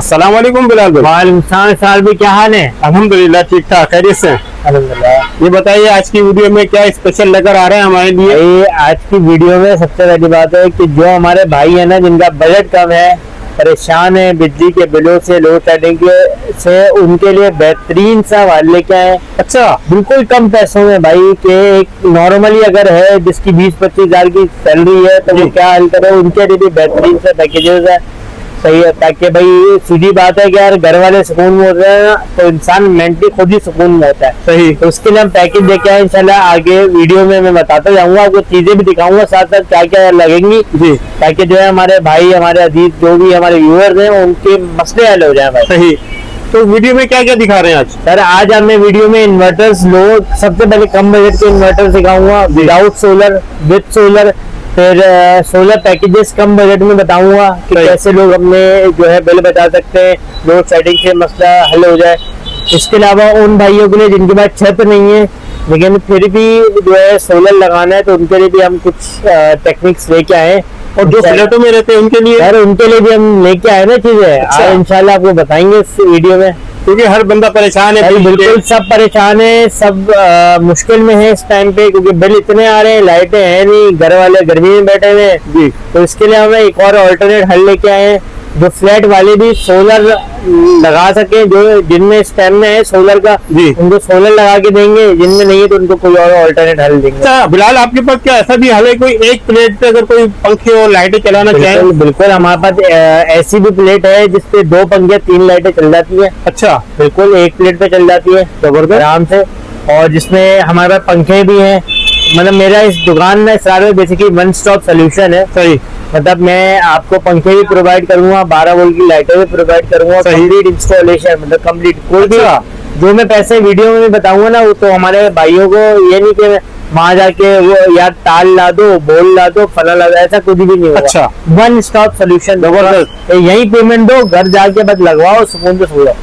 अस्सलाम वालेकुम बिलाल भाई। वालेकुम सलाम भाई, क्या हाल है? अल्हम्दुलिल्लाह ठीक ठाक, खैरियत से। अल्हम्दुलिल्लाह। ये बताइए आज की वीडियो में क्या स्पेशल लेकर आ रहे हैं हमारे लिए? भाई आज की वीडियो में सबसे पहली बात है कि जो हमारे भाई है ना, जिनका बजट कम है, परेशान है बिजली के बिलों से, लोड शेडिंग से, उनके लिए बेहतरीन सा वाल लेके आए। अच्छा, बिल्कुल कम पैसों में भाई, के एक नॉर्मली अगर है जिसकी 20-25 हजार की सैलरी है तो वो क्या हाल करे, उनके लिए भी बेहतरीन से पैकेजेस है। सही है, ताकि भाई सीधी बात है कि यार घर वाले सुकून में होते हैं ना, तो इंसान मेंटली खुद ही सुकून में होता है। सही। तो उसके लिए हम पैकेज लेके आए। इंशाल्लाह आगे वीडियो में मैं बताता जाऊंगा, आपको चीजें भी दिखाऊंगा साथ साथ क्या क्या लगेंगी जी, ताकि जो है हमारे भाई, हमारे अजीज, जो भी हमारे व्यूअर्स हैं, उनके मसले हल हो जाए भाई। सही। तो वीडियो में क्या क्या दिखा रहे हैं आज? सर आज हमें वीडियो में इन्वर्टर्स लो, सबसे पहले कम बजट के इन्वर्टर दिखाऊंगा, विदाउट सोलर, विद सोलर, फिर सोलर पैकेजेस कम बजट में बताऊंगा कि कैसे लोग अपने जो है बिल बचा सकते हैं, लोड शेडिंग से मसला हल हो जाए। इसके अलावा उन भाइयों के लिए जिनके पास छत नहीं है लेकिन फिर भी जो है सोलर लगाना है, तो उनके लिए भी हम कुछ टेक्निक्स लेके आए। और जो फ्लैटों में रहते हैं उनके लिए? यार उनके लिए भी हम लेके आए ना चीजें। अच्छा। इंशाल्लाह आपको बताएंगे इस वीडियो में, क्योंकि हर बंदा परेशान है। बिल्कुल सब परेशान है, सब मुश्किल में है इस टाइम पे, क्योंकि बिल इतने आ रहे हैं, लाइटें हैं नहीं, घर वाले गर्मी में बैठे हुए हैं जी। तो इसके लिए हमें एक और अल्टरनेट हल लेके आए हैं, जो फ्लैट वाले भी सोलर लगा सके, जो जिनमें स्टेमिना है सोलर का जी, उनको सोलर लगा के देंगे, जिनमें नहीं है तो उनको कोई और अल्टरनेट हल देंगे। अच्छा बिलाल, आपके पास क्या ऐसा भी हल है कोई एक प्लेट पे अगर कोई पंखे और लाइटें चलाना चाहे? बिल्कुल हमारे पास ऐसी भी प्लेट है जिसपे 2 पंखे 3 लाइटें चल जाती है। अच्छा, बिल्कुल एक प्लेट पे चल जाती है जबरदस्त आराम से, और जिसमें हमारे पास पंखे भी हैं। मतलब मेरा इस दुकान में सारे बेसिकली वन स्टॉप सोल्यूशन है। सही। मतलब मैं आपको पंखे भी प्रोवाइड करूंगा, 12 वोल्ट की लाइटें भी प्रोवाइड करूंगा, कंप्लीट इंस्टॉलेशन, मतलब कंप्लीट कोई भी जो मैं पैसे वीडियो में बताऊंगा ना, वो तो हमारे भाइयों को ये नहीं कि वहां जाके वो यार ताल ला दो, बोल ला दो, फला ला दो, ऐसा कुछ भी नहीं होगा। अच्छा, वन स्टॉप सोल्यूशन जबरदस्त। यही पेमेंट दो, घर जाके बस लगवाओ, सुकून से सो जाओ,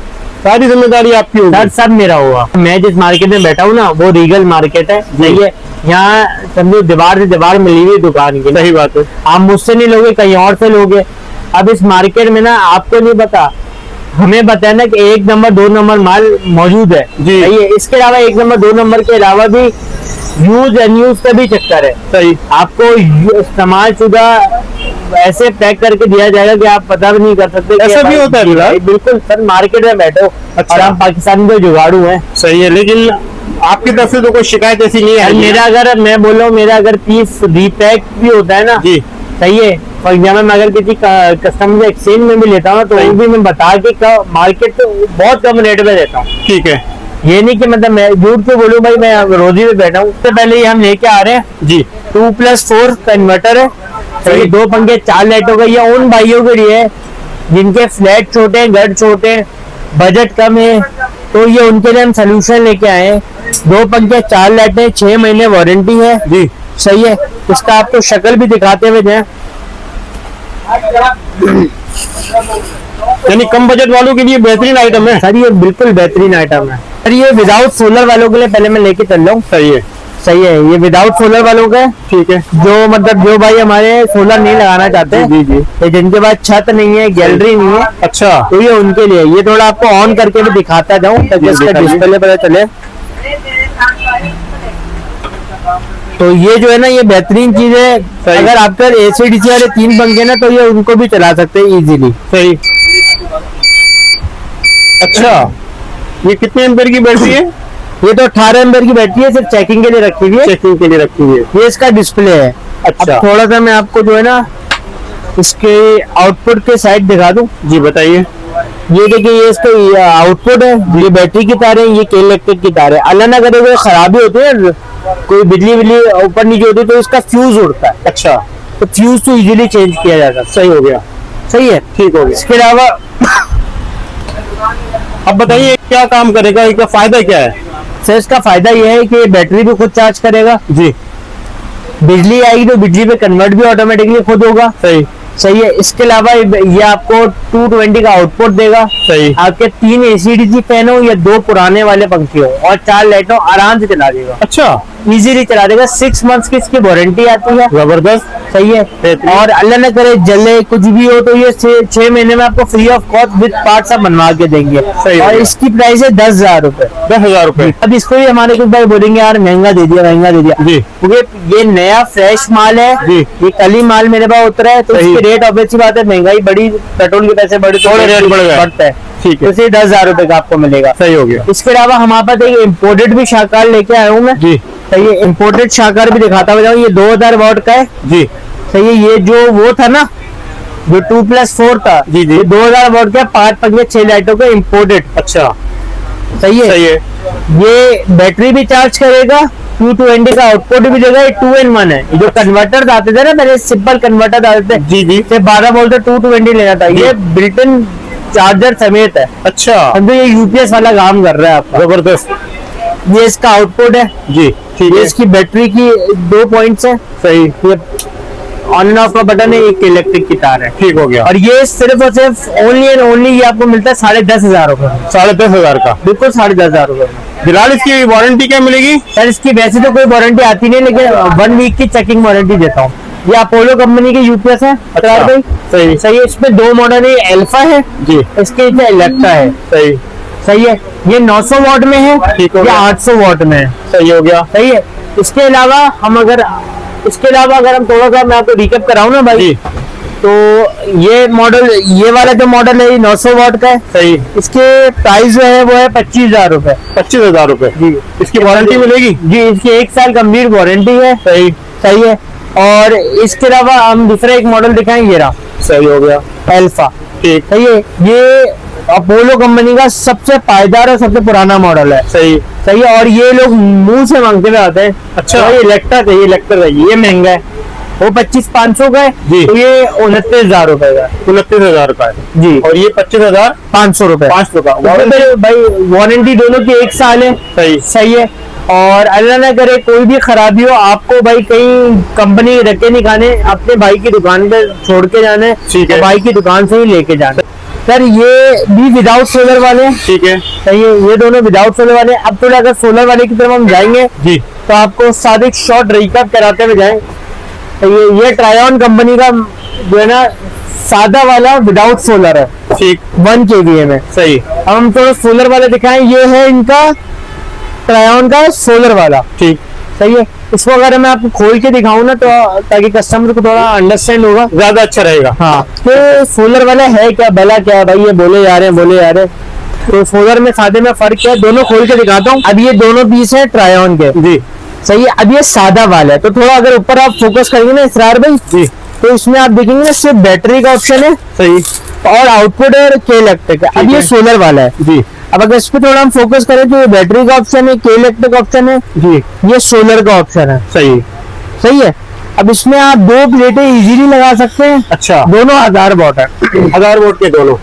सारी जिम्मेदारी आपकी होगी। सर सब मेरा होगा। मैं जिस मार्केट में बैठा हूँ ना, वो रीगल मार्केट है। सही है, यहाँ समझो दीवार से दीवार मिली हुई दुकान की। सही बात है। आप मुझसे नहीं लोगे, कहीं और से लोगे। अब इस मार्केट में ना आपको नहीं पता, हमें पता है ना कि 1 नंबर 2 नंबर माल मौजूद है जी। सही है, इसके अलावा 1 नंबर 2 नंबर के अलावा भी यूज अनयूज का भी चक्कर है। सही। आपको इस्तेमाल शुदा ऐसे पैक करके दिया जाएगा कि आप पता भी नहीं कर सकते। ऐसा भी होता है बिलाल? बिल्कुल सर, मार्केट में बैठो। अच्छा। और हम पाकिस्तान के जुगाड़ू हैं। सही है, लेकिन आपकी तरफ से तो कोई शिकायत ऐसी नहीं है? मेरा अगर मैं बोलूँ, मेरा अगर पीस रीपैक भी होता है ना जी, सही है, फॉर एग्जाम्पल मैं अगर किसी कस्टमर से एक्सचेंज में भी लेता हूँ तो वो भी मैं बता के मार्केट तो बहुत कम रेट में देता हूँ। ठीक है, ये नहीं कि मतलब मैं झूठ क्यों बोलूँ भाई, मैं रोजी में बैठा हूँ। उससे पहले ही हम लेके आ रहे हैं जी, 2+4 का इन्वर्टर है। सही। 2 पंखे 4 लाइटों का। ये उन भाइयों के लिए है जिनके फ्लैट छोटे हैं, घर छोटे हैं, बजट कम है, तो ये उनके लिए हम सोल्यूशन लेके आए हैं। 2 पंखे 4 लाइटें, 6 महीने वारंटी है जी। सही है, इसका आपको शक्ल भी दिखाते हुए जाए। यानी कम बजट वालों के लिए बेहतरीन आइटम है सर, ये बिल्कुल बेहतरीन आइटम है सर। ये विदाउट सोलर वालों के लिए पहले मैं लेके चल रहा हूँ। सही है, सही है, ये विदाउट सोलर वालों का। ठीक है, जो मतलब जो भाई हमारे सोलर नहीं लगाना चाहते जी जी, जी, जिनके पास छत नहीं है, गैलरी नहीं है, अच्छा, तो ये उनके लिए। ये थोड़ा आपको ऑन करके भी दिखाता जाऊँ ताकि इसका डिस्प्ले पता चले। तो ये जो है ना, ये बेहतरीन चीज है। अगर आपके ACDC वाले 3 पंखे ना, तो ये उनको भी चला सकते हैं इजीली। सही। अच्छा, ये कितने एम्पीयर की बैटरी है? ये तो 18 एम्पीयर की बैटरी है, सिर्फ चेकिंग के लिए रखी हुई है। चेकिंग के लिए रखी हुई है। ये इसका डिस्प्ले है। अच्छा, थोड़ा सा मैं आपको जो है ना इसके आउटपुट के साइड दिखा दूं जी, बताइए। ये देखिए, ये इसका आउटपुट है, ये बैटरी की तार है, ये के इलेक्ट्रिक की तार है। अल्लाह ना करे कोई खराबी होती है, कोई बिजली ऊपर नीचे होती है तो इसका फ्यूज उड़ता है। अच्छा, तो फ्यूज तो इजीली चेंज किया जा सकता है। सही हो गया। सही है, ठीक हो गया। इसके अलावा अब बताइए क्या काम करेगा, इसका फायदा क्या है? सर, इसका फायदा यह है कि बैटरी भी खुद चार्ज करेगा जी, बिजली आएगी तो बिजली पे कन्वर्ट भी ऑटोमेटिकली खुद होगा। सही। सही है। इसके अलावा ये आपको 220 का आउटपुट देगा। सही। आपके 3 एसीडीसी फैन हो या 2 पुराने वाले पंखे हो और 4 लाइट हो, आराम से चला देगा। अच्छा, इजीली चला देगा। 6 मंथ्स की इसकी वारंटी आती है। जबरदस्त। सही है। और अल्लाह न करे जले कुछ भी हो तो ये 6 महीने में आपको free of cost with parts आप बनवा के देंगे। सही। और इसकी प्राइस है 10,000 रुपए। 10,000 रुपए। अब इसको ही हमारे कुछ भाई बोलेंगे यार महंगा दे दिया, महंगा दे दिया जी, क्योंकि ये नया फ्रेश माल है जी। ये कल ही माल मेरे पास उतरा है तो इसके रेट ऑब्वियस सी बात है, महंगाई बढ़ी, पेट्रोल के पैसे बढ़े, थोड़े रेट बढ़ गए। बढ़ता है। ठीक तो है, इसे 10,000 रुपए का आपको मिलेगा। सही हो गया। इसके अलावा हमारे पास एक इम्पोर्टेड भी शाकार लेके आया हूँ मैं। जी, सही है। इम्पोर्टेड शाकार भी दिखाता हुआ जाऊँ। ये 2000 वॉट का है। जी, सही है। ये जो वो था ना जो 2+4 था, जी, जी। ये 2000 वॉट का 5 पंखे 6 लाइटों का इम्पोर्टेड। अच्छा, सही है। सही है। ये बैटरी भी चार्ज करेगा, 220 का आउटपुट भी देगा। ये 2-in-1 है। ये जो कन्वर्टर आते थे ना पहले सिंपल कन्वर्टर आते थे, जी, जी। 12 वोल्ट से 220 लेना था, ये बिल्ट इन चार्जर समेत है। अच्छा, तो ये यूपीएस वाला काम कर रहा है आपका। जबरदस्त। ये इसका आउटपुट है। जी, ठीक ये है। इसकी बैटरी की 2 पॉइंट्स है। सही, ये ऑन एंड ऑफ का बटन है, एक इलेक्ट्रिक की तार है। ठीक हो गया। और ये सिर्फ और सिर्फ ओनली एंड ओनली ये आपको मिलता है 10,500 रुपए में। 10,500 का। बिल्कुल 10,500 रुपए में। फिलहाल इसकी वारंटी क्या मिलेगी? सर इसकी वैसे तो कोई वारंटी आती नहीं, लेकिन 1 वीक की चेकिंग वारंटी देता हूँ। ये अपोलो कंपनी के यूपीएस है। अच्छा, भाई सही। सही है। इसमें 2 मॉडल है, अल्फा है जी, इसके नीचे इलेक्ट्रा है। सही, सही है। ये 900 वॉट में है, ठीक हो ये गया। 800 वॉट में है। सही हो गया। सही है। इसके अलावा अगर हम थोड़ा सा मैं आपको रिकैप कराऊं ना भाई, जी, तो ये वाला जो मॉडल है ये 900 वॉट का है। सही। इसके प्राइस जो है वो है 25,000 रुपए। 25,000 रुपए। जी। इसकी वारंटी मिलेगी? जी, इसकी 1 साल कंप्लीट वारंटी है। सही, सही है। और इसके अलावा हम दूसरा एक मॉडल दिखाएं, ये रहा सही हो गया। अल्फा। ठीक, सही है। ये अपोलो कंपनी का सबसे पायदार और सबसे पुराना मॉडल है। सही, सही है। और ये लोग मुंह से मांगते हुए आते हैं। अच्छा। तो ये इलेक्ट्रा चाहिए, इलेक्ट्रा चाहिए, ये महंगा है। वो 25,500 का है जी। तो ये 29,000 रुपए का है। 29,000 का है जी। और ये 25,500 रुपए। 25,500 का। तो भाई वारंटी दोनों की 1 साल है। सही, सही है। और अल्लाह ना करे कोई भी खराबी हो, आपको भाई कहीं कंपनी रखे नहीं खाने, अपने भाई की दुकान पे छोड़ के जाना है, ठीक है। तो भाई की दुकान से ही लेके जाना है। सर ये भी विदाउट सोलर वाले हैं। ठीक है। सही है। ये दोनों विदाउट सोलर वाले हैं। अब थोड़ा अगर सोलर वाले की तरफ हम जाएंगे जी, तो आपको साथ एक शॉर्ट रिकैप कराते हुए जाएं। तो ये ट्रायन कंपनी का जो है ना सादा वाला विदाउट सोलर है, ठीक, 1 kVA में। सही, अब हम थोड़ा सोलर वाला दिखाएं। ये है इनका ट्रायन का सोलर वाला। ठीक, सही है। इसको अगर मैं आपको खोल के दिखाऊं ना तो ताकि कस्टमर को थोड़ा अंडरस्टैंड होगा, ज्यादा अच्छा रहेगा। हाँ। तो सोलर वाला है क्या, भला क्या है भाई, ये बोले जा रहे हैं। तो सोलर में सादे में फर्क क्या है, दोनों खोल के दिखाता हूँ। अब ये दोनों पीस है ट्रायन के। जी, सही है। अब ये सादा वाला है तो थोड़ा अगर ऊपर आप फोकस करेंगे ना इसरार भाई, जी, तो इसमें आप देखेंगे ना सिर्फ बैटरी का ऑप्शन है सही, और आउटपुट है के इलेक्ट्रिक है। अब ये है। सोलर वाला है। जी, अब अगर इस पे थोड़ा हम फोकस करें तो ये बैटरी का ऑप्शन है, के इलेक्ट्रिक ऑप्शन है, जी, ये सोलर का ऑप्शन है। सही, सही है। अब इसमें आप 2 प्लेटें इजीली लगा सकते हैं। अच्छा, दोनों 1000 वॉट है। 1000 वोट के दोनों।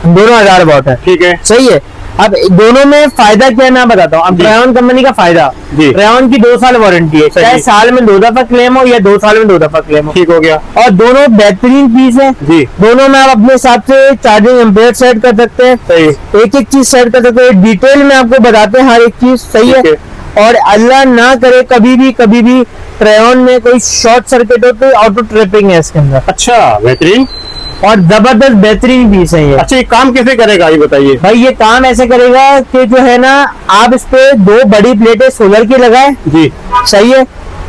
दोनों 1000 वॉट है। ठीक है। सही है। अब दोनों में फायदा क्या है मैं बताता हूँ। अब जी। ट्रायन कंपनी का फायदा, जी। ट्रायन की 2 साल वारंटी है, सही। चाहे साल में 2 दफा क्लेम हो या 2 साल में 2 दफा क्लेम हो। ठीक हो गया। और दोनों बेहतरीन पीस है। जी, दोनों में आप अपने हिसाब से चार्जिंग एम्पेयर सेट कर सकते हैं, सही, एक चीज सेट कर सकते हैं, डिटेल में आपको बताते हैं हर एक चीज। सही है। ठीक और अल्लाह ना करे कभी भी ट्रायन में कोई शॉर्ट सर्किट हो तो ऑटो ट्रिपिंग है इसके अंदर। अच्छा, बेहतरीन और जबरदस्त बेहतरीन पीस है ये। अच्छा, ये काम कैसे करेगा ये बताइए? भाई ये काम ऐसे करेगा कि जो है ना आप इस पे 2 बड़ी प्लेटें सोलर की लगाए। जी, सही है।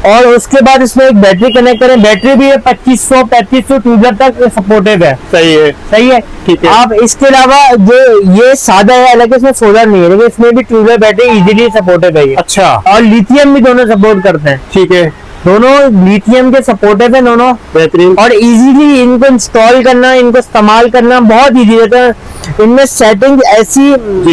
और उसके बाद इसमें एक बैटरी कनेक्ट करें। बैटरी भी 2500-3500 ट्यूबलर तक सपोर्टेड है। सही है, सही है। ठीक है। आप इसके अलावा जो ये सादा है, हालांकि इसमें सोलर नहीं है लेकिन इसमें भी ट्यूबलर बैटरी इजीली सपोर्टेड है ये। अच्छा, और लिथियम भी दोनों सपोर्ट करते हैं। ठीक है, दोनों लिथियम के सपोर्टेड है दोनों। बेहतरीन, और इजीली इनको इंस्टॉल करना, इनको इस्तेमाल करना बहुत इजी रहता है। इनमें सेटिंग ऐसी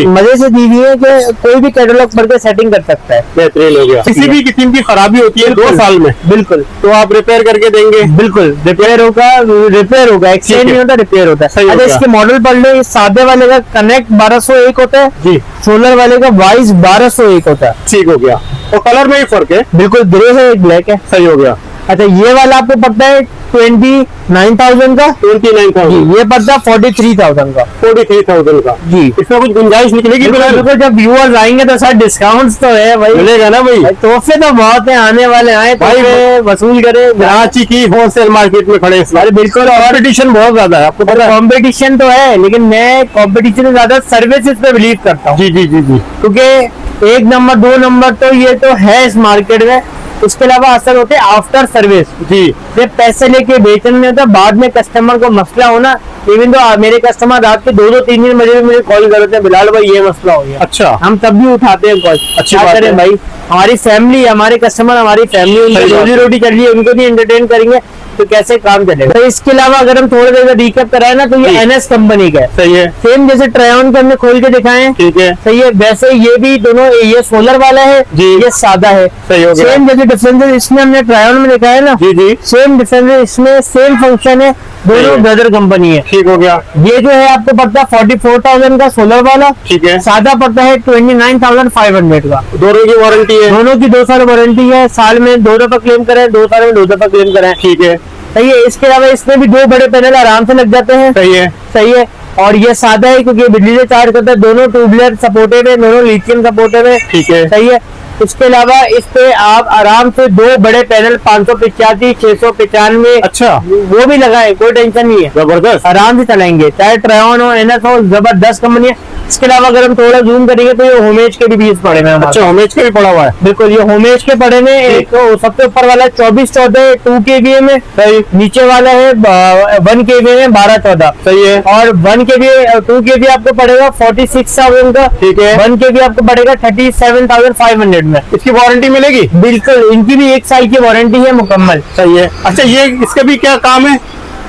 मजे से दी हुई है कि कोई भी कैटलॉग पढ़ के सेटिंग कर सकता है। बेहतरीन हो गया। किसी भी किस्म की खराबी होती है 2 साल में, बिल्कुल, तो आप रिपेयर करके देंगे? बिल्कुल रिपेयर होगा, एक्सचेंज नहीं होता, रिपेयर होता सही है। हो अच्छा, गया। इसके मॉडल पढ़ लो। इस सादे वाले का कनेक्ट 1201 होता है, जी, सोलर वाले का वाइज 1201 होता है। ठीक हो गया। तो कलर में ही फर्क है? बिल्कुल, ग्रे है, एक ब्लैक है। सही हो गया। अच्छा, ये वाला आपको पड़ता है 29,000 का, 29,000। ये पड़ता 43,000 का। 43,000 का जी, इसमें कुछ गुंजाइश निकलेगी? बिल्कुल, जब व्यूअर्स आएंगे तो सर डिस्काउंट्स तो है भाई, मिलेगा ना भाई? तोहफे तो बहुत है, आने वाले आए भाई, वसूल करे। कराची की होलसेल मार्केट में खड़े हैं। अरे बिल्कुल, और कॉम्पिटिशन बहुत ज्यादा है, आपको पता है? कंपटीशन तो है, लेकिन मैं कंपटीशन से ज्यादा सर्विसेज पे बिलीव करता हूँ, जी जी जी जी। क्योंकि 1 नंबर 2 नंबर तो ये तो है इस मार्केट में, उसके अलावा असर होते हैं आफ्टर सर्विस। जी, सिर्फ पैसे लेके बेचने में होता, बाद में कस्टमर को मसला होना। इवन तो मेरे कस्टमर रात के 2-2 3-3 बजे भी मुझे कॉल करते हैं, बिलाल भाई ये मसला हो गया। अच्छा, हम तब भी उठाते हैं कॉल। अच्छी क्या बात करें है भाई, हमारी फैमिली, हमारे कस्टमर हमारी फैमिली, उनकी रोजी रोटी चल रही है, उनको भी एंटरटेन करेंगे तो कैसे काम चलेगा। तो इसके अलावा अगर हम थोड़ी देर रिकैप कराए ना, तो ये एनएस कंपनी का है। सही है। सेम जैसे ट्रायन के हमने खोल के दिखाए, ठीक है, सही है, वैसे ये भी दोनों, ये सोलर वाला है जी, ये सादा है। सही हो गया। सेम जैसे डिफरेंसेस इसमें हमने ट्रायन में दिखाया ना, जी जी, सेम डिफरेंसेस इसमें, सेम फंक्शन है, दोनों ब्रदर कंपनी है। ठीक हो गया। ये जो है आपको पड़ता है 44,000 का सोलर वाला, ठीक है, सादा पड़ता है 29,500 का। दोनों की वारंटी है? दोनों की 2 साल वारंटी है, साल में 2 दफा क्लेम करें, 2 साल में 2 दफा क्लेम करें। ठीक है, सही है। इसके अलावा इसमें भी 2 बड़े पैनल आराम से लग जाते हैं। सही है, सही है। और ये सादा है क्योंकि बिजली से चार्ज करता है, दोनों ट्यूबलर सपोर्टेड है, दोनों लिथियम सपोर्टेड है। ठीक है, सही है। इसके अलावा इस पे आप आराम से 2 बड़े पैनल 585, 695, अच्छा, वो भी लगाए, कोई टेंशन नहीं है, जबरदस्त, आराम से चलाएंगे, चाहे ट्रायन हो, एनएस हो, जबरदस्त कंपनी है। इसके अलावा अगर हम थोड़ा जूम करेंगे तो ये होमेज के भी बीच पड़े हुए हैं। अच्छा, होमेज के भी पड़ा हुआ है? बिल्कुल, ये होमेज के पड़े में एक सबसे ऊपर वाला 24-14 2 kVA में, सही, नीचे वाला है 1 kVA में 12-14। सही है। और 1 kVA 2 kVA आपको पड़ेगा 46,000 का। ठीक है, 1 kVA आपको पड़ेगा 37,500 में। इसकी वारंटी मिलेगी? बिल्कुल, इनकी भी 1 साल की वारंटी है मुकम्मल। सही है। अच्छा, ये इसका भी क्या काम है?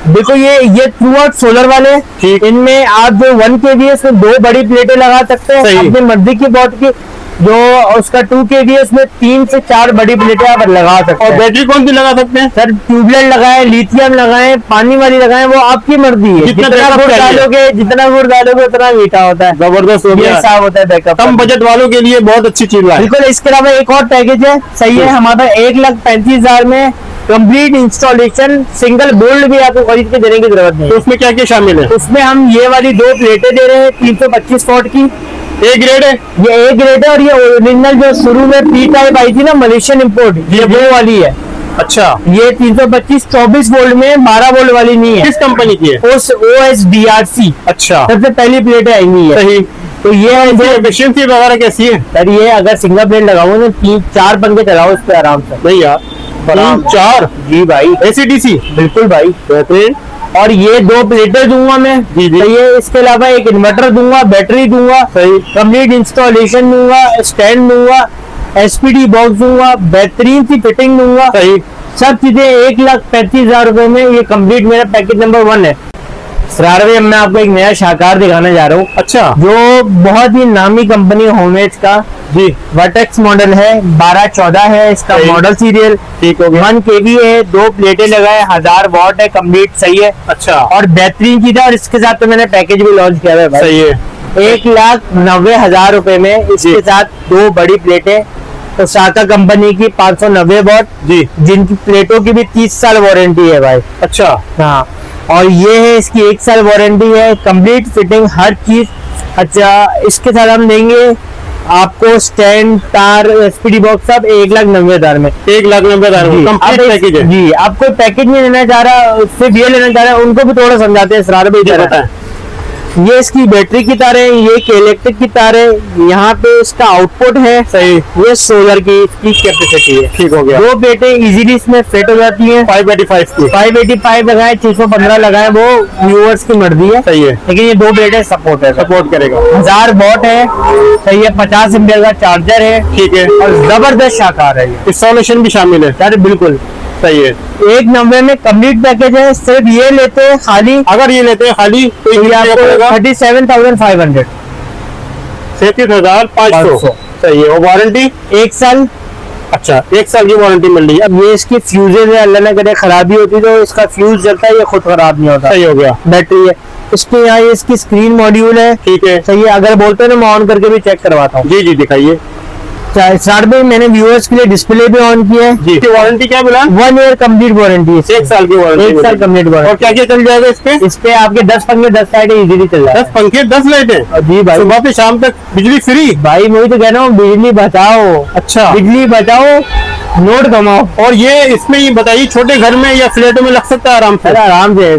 देखो, ये थ्रू आउट सोलर वाले, ठीक, इनमें आप जो 1 kVA इसमें 2 बड़ी प्लेटें लगा सकते हैं अपनी मर्जी की बोर्ड की। जो उसका 2 kVA इसमें 3 से 4 बड़ी प्लेटें आप लगा सकते हैं। और बैटरी कौन सी लगा सकते हैं? सर, ट्यूबलाइट लगाए, लिथियम लगाए, पानी वाली लगाए, वो आपकी मर्जी है। जितना गुड़ डालोगे उतना मीठा होता है, जबरदस्त हो गया, साफ होता है बैकअप। कम बजट वालों के लिए बहुत अच्छी चीज है। बिल्कुल। इसके अलावा एक और पैकेज है, सही है, हमारा 1,35,000 में कंप्लीट इंस्टॉलेशन, सिंगल बोल्ड भी आपको खरीद के देने की जरूरत नहीं। तो उसमें क्या क्या शामिल है? उसमें हम ये वाली 2 प्लेटें दे रहे हैं 325 वॉट की। ए ग्रेड है? ये ए ग्रेड है, और ये ओरिजिनल जो शुरू में पी टाइप आई थी ना, मलेशियन इंपोर्ट, ये वो वाली है। अच्छा, ये 325 24 वोल्ट में, 12 वोल्ट वाली नहीं है। किस कंपनी की है? OSDRC। अच्छा, सबसे पहली प्लेटें आई हुई है। सही। तो ये एफिशिएंसी वगैरह कैसी है? सर, ये अगर सिंगल प्लेट लगाओ ना, 3-4 पंखे चलाओ इस पे आराम से। नहीं यार, 3-4? जी भाई, AC/DC? बिल्कुल भाई, बेहतरीन। और ये 2 प्लेटें दूंगा मैं। जी जी, तो ये इसके अलावा एक इन्वर्टर दूंगा, बैटरी दूंगा, सही, कंप्लीट इंस्टॉलेशन दूंगा, स्टैंड दूंगा, SPD बॉक्स दूंगा, बेहतरीन सी फिटिंग दूंगा, सही। सब चीजें 1,35,000 रुपए में। ये कंप्लीट मेरा पैकेज नंबर 1 है। सरार भाई, मैं आपको एक नया शाकार दिखाने जा रहा हूँ। अच्छा, जो बहुत ही नामी कंपनी होमेज का जी, वर्टेक्स मॉडल है, 1214 है इसका मॉडल सीरियल। ठीक हो गया। 1 kVA है, 2 प्लेटें लगाए, 1000 वॉट है, कंप्लीट सही है। अच्छा, और बेहतरीन चीज है। और इसके साथ तो मैंने पैकेज भी लॉन्च किया है भाई। सही है। 1,90,000 रुपए में इसके साथ 2 बड़ी प्लेटें, ओसाका कंपनी की 590 वॉट जी, जिनकी प्लेटों की भी 30 साल वारंटी है भाई। अच्छा, हाँ, और ये है इसकी 1 साल वारंटी है, कंप्लीट फिटिंग हर चीज। अच्छा, इसके साथ हम देंगे आपको स्टैंड, तार, SPD बॉक्स सब 1,90,000 में। 1,90,000 कंप्लीट पैकेज है जी। आप कोई पैकेज नहीं लेना चाह रहा, सिर्फ ये लेना चाह रहा है, उनको भी थोड़ा समझाते हैं। सरार भाई पता है। ये इसकी बैटरी की तार है, ये एक इलेक्ट्रिक की तार है, यहाँ पे इसका आउटपुट है, सही, ये सोलर की इसकी कैपेसिटी है। ठीक हो गया। 2 प्लेटें इजीली इसमें फिट हो जाती हैं। 585 की, 585 लगाए, 615 लगाए, वो व्यूअर्स की मर्जी है। सही है, लेकिन ये 2 प्लेटें सपोर्ट है, सपोर्ट करेगा। 1000 वॉट है, सही है, 50 एम्पियर का चार्जर है, ठीक है, और जबरदस्त शाकार है ये। इंस्टॉलेशन भी शामिल है? सर बिल्कुल, सही है। 190 में कंप्लीट पैकेज है। सिर्फ ये लेते हैं खाली, अगर ये लेते हैं खाली तो ये आपको 37,500, 37,500। सही है। और वारंटी 1 साल। अच्छा, 1 साल की वारंटी मिल रही है। अब ये इसकी फ्यूजेज है, अल्लाह न करे खराबी होती तो इसका फ्यूज जलता है, ये खुद खराब नहीं होता। सही हो गया। बैटरी है इसके यहाँ, ये इसकी स्क्रीन मॉड्यूल है। ठीक है, सही है। अगर बोलते हैं ना, मैं ऑन करके भी चेक करवाता हूँ। जी जी, दिखाइए। स्टार्ट में मैंने व्यूअर्स के लिए डिस्प्ले भी ऑन किया है जी। वारंटी क्या बोला? 1 ईयर कंप्लीट वारंटी है, 1 साल की वारंटी, 1 साल कंप्लीट वारंटी। और क्या क्या चल जाएगा इस पे आपके 10 पंखे 10 लाइटें इजीली चल जाएगा। 10 पंखे 10 लाइटें जी भाई, सुबह से शाम तक बिजली फ्री। भाई मैं तो कह रहा हूँ बिजली बचाओ, अच्छा, बिजली बचाओ नोट कमाओ। और ये इसमें ये बताइए छोटे घर में या फ्लैटों में लग सकता है आराम से? अरे आराम से।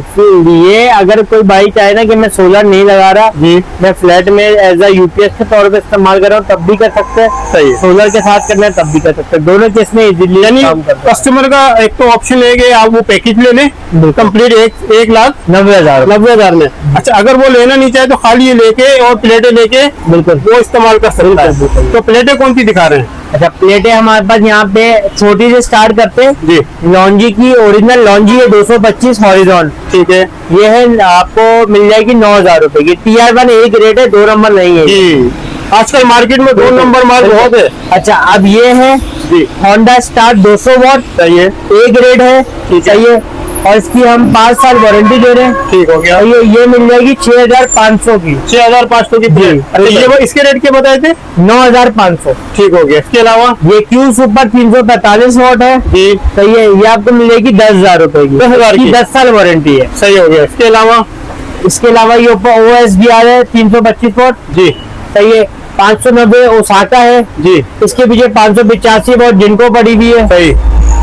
ये अगर कोई भाई चाहे ना कि मैं सोलर नहीं लगा रहा जी, मैं फ्लैट में एज अ यूपीएस के तौर पे इस्तेमाल कर रहा हूँ तब भी कर सकते हैं, सही है। सोलर के साथ करना है तब भी कर सकते हैं, दोनों केस में इजीली यानी काम करते हैं। कस्टमर का एक तो ऑप्शन है कि आप वो पैकेज ले लें कंप्लीट 1,90,000 में। अच्छा, अगर वो लेना नहीं चाहे तो खाली ये लेके और प्लेटें लेके बिल्कुल वो इस्तेमाल कर सकता है। तो प्लेटें कौन सी दिखा रहे हैं? अच्छा, प्लेटें हमारे पास यहाँ पे छोटी से स्टार्ट करते हैं जी, लॉन्जी की, ओरिजिनल लॉन्जी है 225 हॉरिजॉन, ठीक है ये है आपको मिल जाएगी 9,000 रुपए की। TR1 एक रेट है, 2 नंबर नहीं है जी। आजकल मार्केट में 2 नंबर माल बहुत है। अच्छा, अब ये है जी, होंडा स्टार्ट 200 वॉट, सही है, एक रेट है, सही है, और इसकी हम 5 साल वारंटी दे रहे हैं। ठीक हो गया। ये मिल जाएगी 6,500 की, 6,500 की प्लेट। अच्छा, ये वो इसके रेट के बताए थे? 9,500। ठीक हो गया। इसके अलावा ये क्यू सुपर 345 वॉट है जी, सही है, ये आपको मिलेगी 10,000 रुपए की, 10,000 की, 10 साल वारंटी है। सही हो गया। इसके अलावा ये OSBR है 325 वॉट जी, सही है, 590 ओसाका है जी, इसके पीछे 585 वॉट जिनको पड़ी हुई है, सही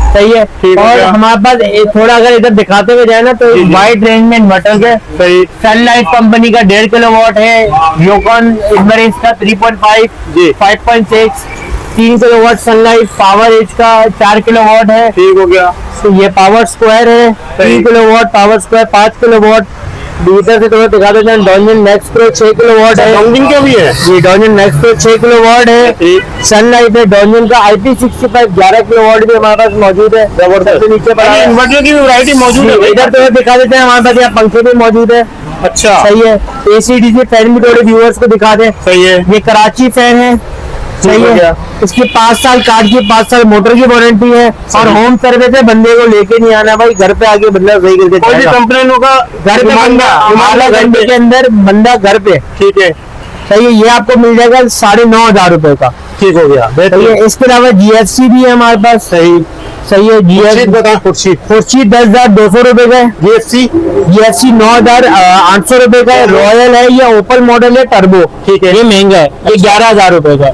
सही है। ठीक हो और गया। हमारे पास थोड़ा अगर इधर दिखाते हुए जाए ना तो जी, जी। वाइड रेंज में इन्वर्टर है, सही सनलाइट कंपनी का 1.5 किलोवाट है, योकॉन इनवरेज का 3.5 जी, 5.6 3 किलोवाट सनलाइट, पावर एज का 4 किलोवाट है, ठीक हो गया। तो ये पावर स्क्वायर है 3 किलोवाट, पावर स्क्वायर 5 किलोवाट। इधर से थोड़ा दिखा देते हैं, डॉनजन मैक्स प्रो 6 किलोवाट है, डॉनजन का भी है जी, डॉनजन मैक्स प्रो 6 किलोवाट है, ठीक। सनलाइट है डॉनजन का IP65 11 किलोवाट भी हमारे पास मौजूद है, जबरदस्त नीचे पड़ा है। इन्वर्टर की वैरायटी मौजूद है। इधर तो दिखा देते हैं, हमारे पास यहाँ पंखे भी मौजूद है, अच्छा, सही है। AC/DC फैन भी थोड़े व्यूअर्स को दिखा दें, सही है, ये कराची फैन है, सही हो है। गया। इसकी 5 साल कार्ड की 5 साल मोटर की वारंटी है, और होम सर्विस है, बंदे को लेके नहीं आना भाई, घर पे आके बंदा सही करके कोई भी जाएगा। कंप्लेन होगा घर पे बंदा, हमारा घंटे के अंदर बंदा घर पे, ठीक है, सही है। ये आपको मिल जाएगा 9,500 रुपए का, ठीक हो गया। सही है। इसके अलावा GFC भी है हमारे पास, सही सही है। खुर्शीद बता, खुर्शीद 10,200 रुपए का है। GFC 9,800 रुपए का है। रॉयल है, ये ओपन मॉडल है, टर्बो, ठीक है, ये महंगा है, ये 11,000 रुपए का है।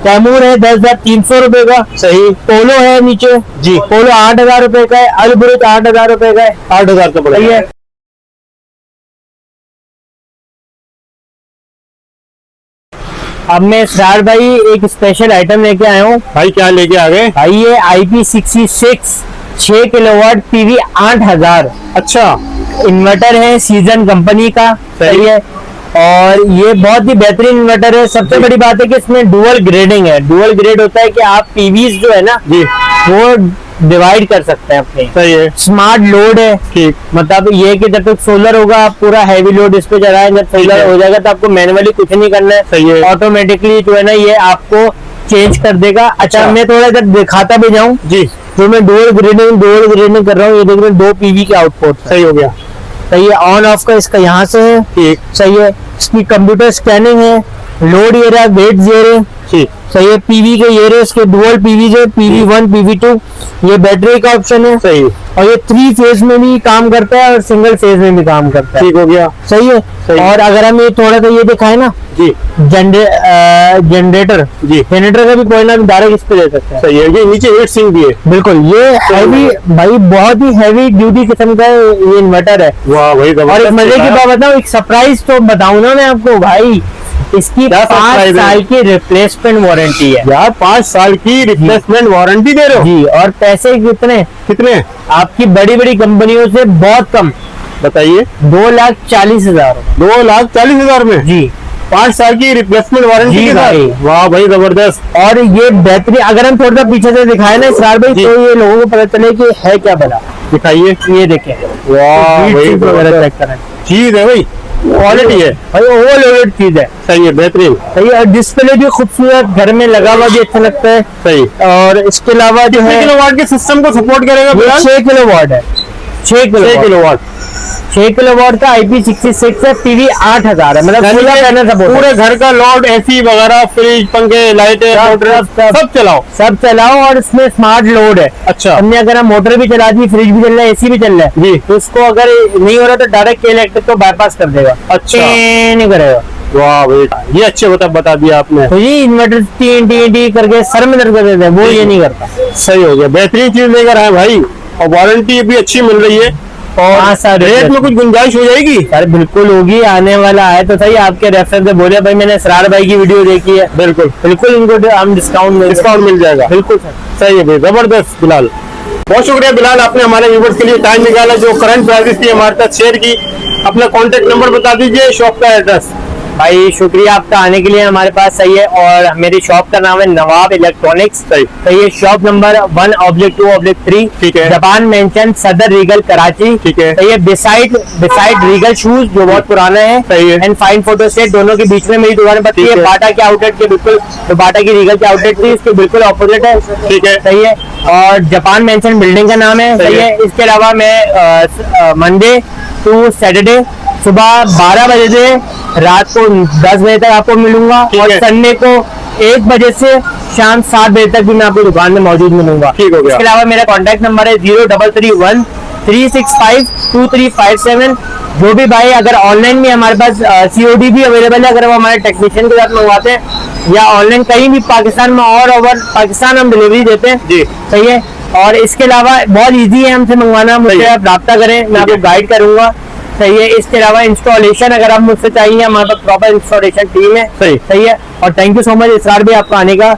तैमूर है 10,300 रुपए का, सही। पोलो है नीचे जी, पोलो 8,000 रुपए का है। अलब्रुज 8,000 रुपए का है, 8,000 का सही पड़ेगा। है। अब मैं स्टार भाई एक स्पेशल आइटम लेके आया हूँ भाई, क्या लेके आ गए? भाई, ये IP66 6 किलोवाट PV 8,000 अच्छा, इन्वर्टर है, सीजन कंपनी का, सही है। और ये बहुत ही बेहतरीन इन्वर्टर है। सबसे बड़ी बात है कि इसमें डुअल ग्रेडिंग है। डुअल ग्रेड होता है कि आप पीवीज जो है ना जी, वो डिवाइड कर सकते हैं अपने, सही है, स्मार्ट लोड है, ठीक, मतलब ये कि जब तक सोलर होगा आप पूरा हैवी लोड इस पे चलाएं, जब सोलर हो जाएगा तो आपको मैनुअली कुछ नहीं करना है, सही है, ऑटोमेटिकली जो है ना ये आपको चेंज कर देगा। अच्छा, मैं थोड़ा जब दिखाता भी जाऊँ जी, तो मैं डुअल ग्रेडिंग कर रहा हूँ। ये देख रहे हैं 2 PV के आउटपुट, सही हो गया, सही है। ऑन ऑफ का इसका यहाँ से है, ठीक, सही है। इसकी कंप्यूटर स्कैनिंग है, लोड ये रहा, वेट ये रहे, ठीक, सही है। पीवी के ये रहे, इसके डुअल पीवी है, PV1 PV2, ये बैटरी का ऑप्शन है, सही, और ये 3 फेज में भी काम करता है और सिंगल फेज में भी काम करता है, ठीक हो गया, सही है। सही। और अगर हम ये थोड़ा सा ये दिखाए ना जी, जनरेटर जी, जनरेटर का भी कोई ना डायरेक्ट इस पे दे सकते हैं, सही है। ये नीचे हीट सिंक भी है, बिल्कुल। ये हैवी भाई, बहुत ही हैवी ड्यूटी किस्म का ये इन्वर्टर है। वाह भाई, और एक मजे की बात बताऊं, एक सरप्राइज तो बताऊं ना मैं आपको भाई, इसकी 5 साल की रिप्लेसमेंट वारंटी है यार। 5 साल की रिप्लेसमेंट वारंटी दे रहे हो जी। और पैसे कितने आपकी बड़ी बड़ी कंपनियों से बहुत कम, बताइए? 2,40,000 2,40,000 में जी, 5 साल की रिप्लेसमेंट वारंटी जी के साथ। भाई। वाह भाई, जबरदस्त। और ये बेहतरीन, अगर हम थोड़ा सा पीछे से दिखाए ना इसरार भाई, जी। तो ये लोगों को पता चले कि है क्या बना। दिखाइए। ये देखें, वाह भाई, वगैरह चेक करें, चीज है भाई, क्वालिटी है भाई, ओवरलोडेड चीज है, सही है, बेहतरीन, सही है। और डिस्प्ले भी खूबसूरत, घर में लगा हुआ भी अच्छा लगता है, सही। और इसके अलावा जो है 6 किलोवाट के सिस्टम को सपोर्ट करेगा? 6 किलोवाट है, 6 किलोवाट, 6 किलोवाट का IP66 है, PV 8000 है, मतलब यानी पूरा कि पैनल सपोर्ट पूरे घर का लोड एसी वगैरह फ्रिज पंखे लाइटें सब चलाओ। सब चलाओ, और इसमें स्मार्ट लोड है। अच्छा। हमने अगर हम मोटर भी चला दी, फ्रिज भी चल रहा है, एसी भी चल रहा है जी, तो उसको अगर नहीं हो रहा तो डायरेक्ट इलेक्ट्रिक को बाईपास कर देगा। अच्छा। नहीं करेगा। वाह बेटा, ये अच्छे बता दिया आपने। तो ये इन्वर्टर टी करके सर में दर्द कर देते हैं, वो ये नहीं करता। सही हो गया, बेहतरीन चीज लेकर आए भाई, और वारंटी भी अच्छी मिल रही है। और 5 साल रेट में कुछ गुंजाइश हो जाएगी? सर बिल्कुल होगी, आने वाला है तो सही। आपके रेफरेंस से बोले भाई, मैंने इसरार भाई की वीडियो देखी है। बिल्कुल बिल्कुल इनको हम डिस्काउंट मिल जाएगा। बिल्कुल सर। सही है भाई, जबरदस्त बिलाल। बहुत शुक्रिया बिलाल, आपने हमारे व्यूवर्स के लिए टाइम निकाला, जो करंट प्राइसेस थी हमारे साथ शेयर की। अपना कॉन्टेक्ट नंबर बता दीजिए, शॉप का एड्रेस। भाई शुक्रिया आपका आने के लिए हमारे पास, सही है। और मेरी शॉप का नाम है नवाब इलेक्ट्रॉनिक्स, सही है। शॉप नंबर 1/2/3, ठीक है। जापान मेंशन, सदर रीगल कराची, ठीक है। सही है। बिसाइड रीगल शूज, जो बहुत पुराना है, सही है। एंड फाइन फोटो स्टेट, दोनों के बीच में मेरी दुकान पड़ती है। बाटा के आउटलेट के बिल्कुल, तो बाटा की रीगल के आउटलेट थी, इसके बिल्कुल ऑपोजिट है। ठीक है, सही है। और जापान मेंशन बिल्डिंग का नाम है, सही है। इसके अलावा मैं मंडे टू सैटरडे सुबह 12 बजे से रात को 10 बजे तक आपको मिलूंगा, और संडे को 1 बजे से शाम 7 बजे तक भी मैं आपकी दुकान में मौजूद मिलूंगा। ठीक हो गया। इसके अलावा मेरा कॉन्टैक्ट नंबर है 0331-365-2357। जो भी भाई अगर ऑनलाइन भी हमारे पास COD भी अवेलेबल है, अगर वो हमारे टेक्नीशियन के साथ मंगवाते हैं, या ऑनलाइन कहीं भी पाकिस्तान में, और ओवर पाकिस्तान हम डिलीवरी देते हैं जी, सही है। और इसके अलावा बहुत इजी है हमसे मंगवाना, मुझसे आप राब्ता करें, मैं आपको गाइड करूंगा, सही है। इसके अलावा इंस्टॉलेशन अगर आप मुझसे चाहिए, हमारे पास प्रॉपर इंस्टॉलेशन टीम है, सही है। और थैंक यू सो मच इसरार भी आपका आने का।